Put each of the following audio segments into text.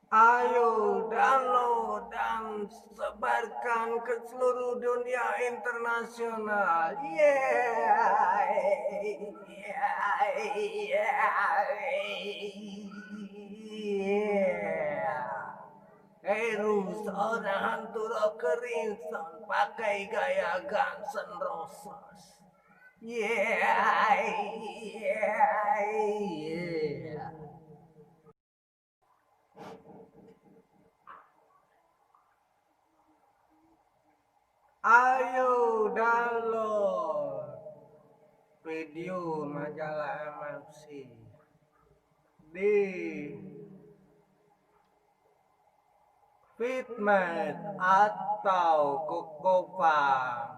Ayo download dan sebarkan ke seluruh dunia internasional. Yeah. Heru, seorang hantu rock ringtone pakai gaya Guns N' Roses. Yeah, yeah, yeah. Ayo download video majalah MFC di Fitment atau Kokopang.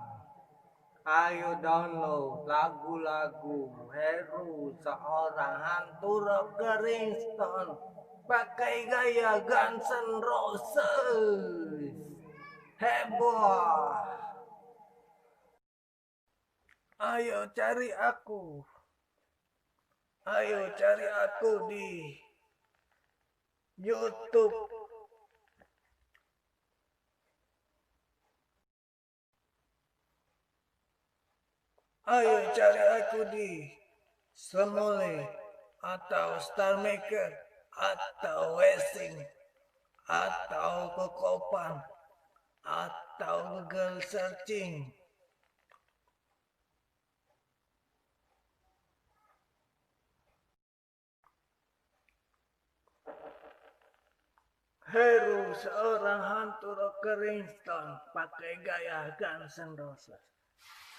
Ayo download lagu-lagu Heru, seorang hantu rock ringtone pakai gaya Guns N' Roses. Heboh. Ayo cari aku. Ayo cari aku di YouTube. Ayo cari aku di Semole atau Star Maker atau Westing atau Kokopan atau Google Searching. Heru, seorang hantu rock ringtone pakai gaya Guns N' Roses.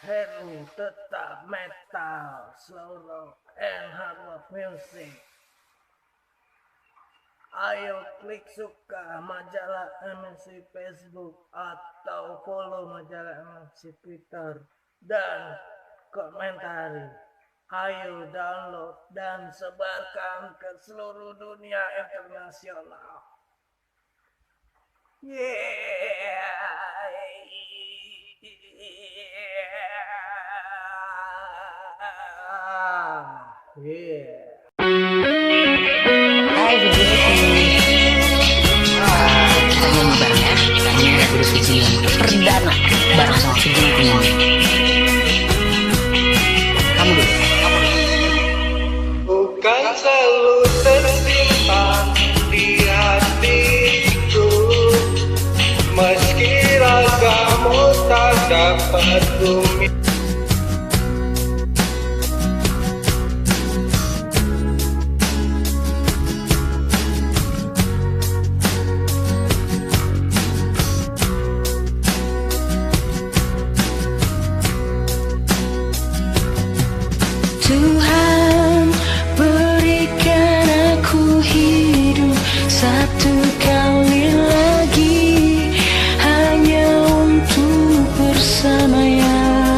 Heru tetap metal, slow rock, and hard rock music. Ayo klik suka majalah MFC Facebook atau follow majalah MFC Twitter dan komentari. Ayo download dan sebarkan ke seluruh dunia internasional. Hai kita nyanyi bareng ya. Ini lagu Virgin perdana bareng sama Virgin. Kamu dulu. Bukan selalu tersimpan di hatiku, meski ragamu tak dapat ku Tuhan berikan aku hidup satu kali lagi, hanya untuk bersama ya.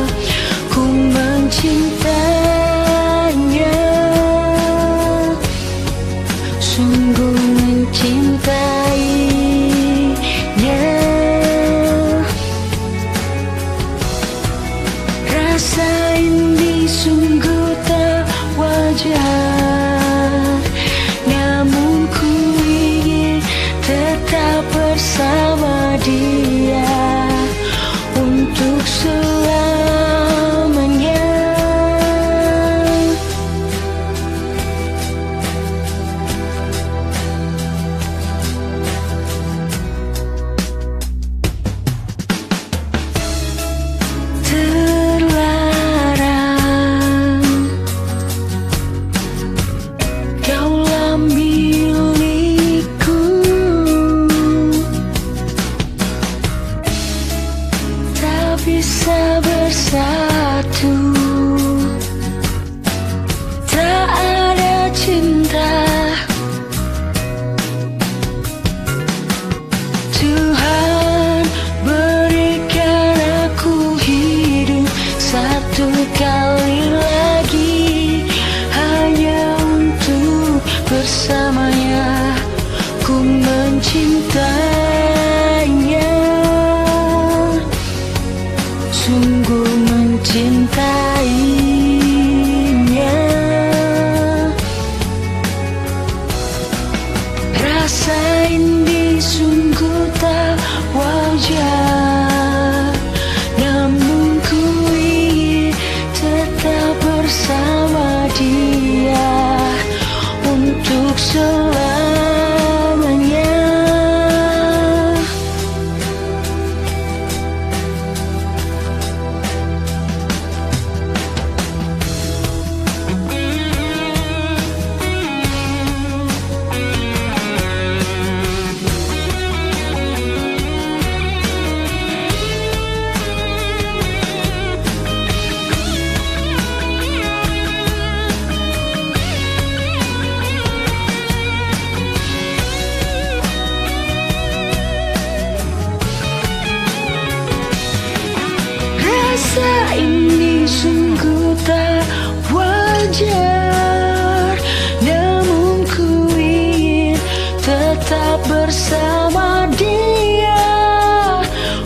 bersama dia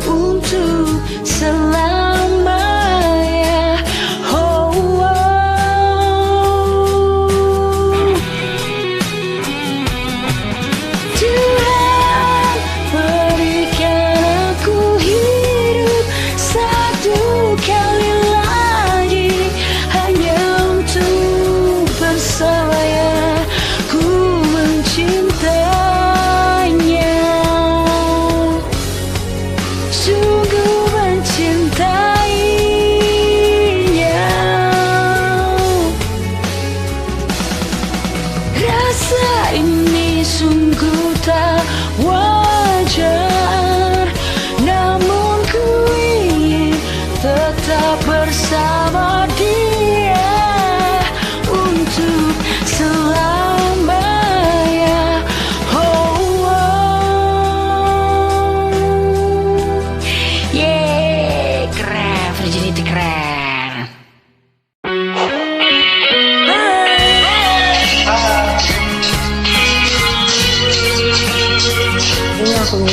untuk selamanya. Oh, oh. Tuhan berikan aku hidup satu kali lagi, hanya untuk bersamanya. Ku mencintainya, sungguh mencintainya. Rasa ini sungguh tak wajar, namun ku ingin tetap bersama dia untuk selamanya. Oh, oh. Yeay, keren, virginity keren. Ini aku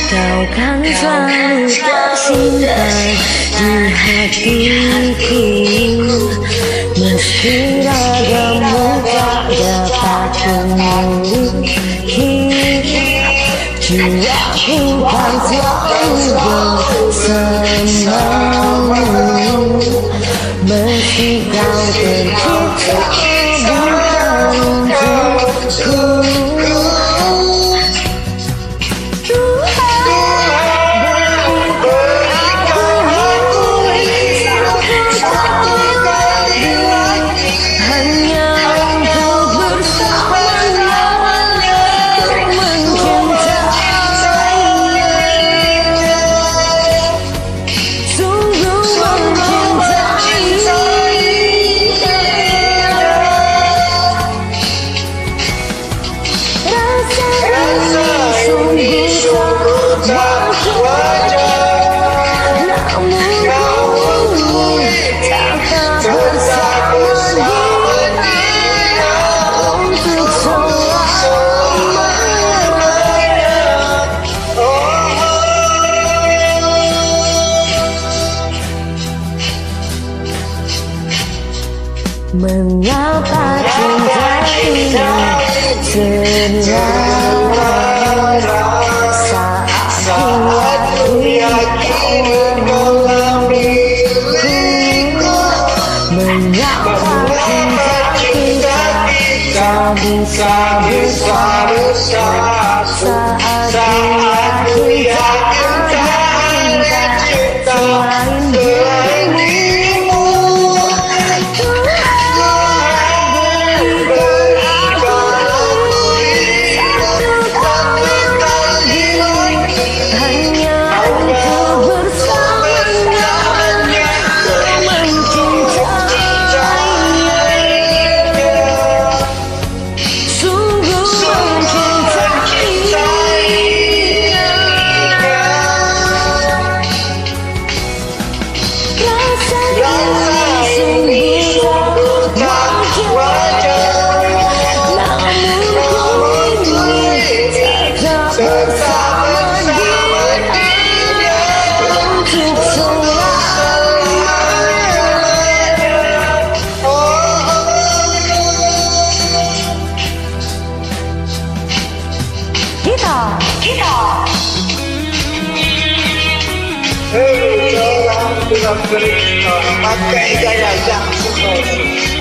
Kau kan selalu tersimpan di hatiku, meski ragamu tak dapat kumiliki. Jiwaku kan selalu bersamamu, meski kau tercipta bukan untukku. Mengapa cinta ini terlarang saat ku yakin kau milikku? Mengapa cinta kita tak bisa besar saat ku yakin tak ada cinta selain dirimu? Heru seorang dengan ringtone pakai gaya yang senoras.